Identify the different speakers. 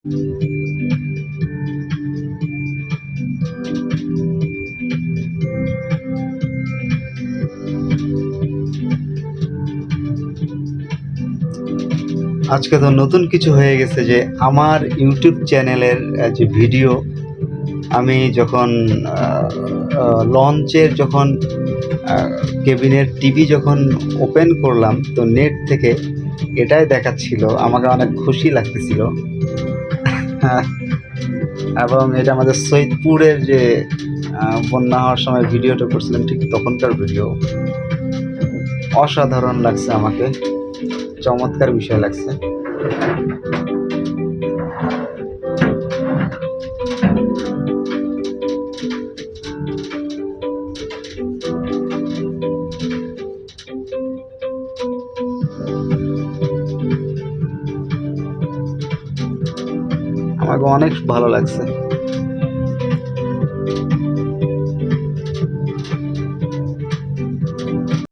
Speaker 1: আজকে তো নতুন কিছু হয়ে গেছে যে আমার ইউটিউব চ্যানেলের যে ভিডিও আমি যখন লঞ্চের যখন কেবিনের টিভি যখন ওপেন করলাম তো নেট থেকে এটাই দেখাচ্ছিল, আমাকে অনেক খুশি লাগতেছিল। এবং এটা আমাদের সৈয়দপুরের যে বন্যা হওয়ার সময় ভিডিওটা করছিলাম ঠিক তখনকার ভিডিও। অসাধারণ লাগছে, আমাকে চমৎকার বিষয় লাগছে। আমাকে অনেক ভালো লাগছে।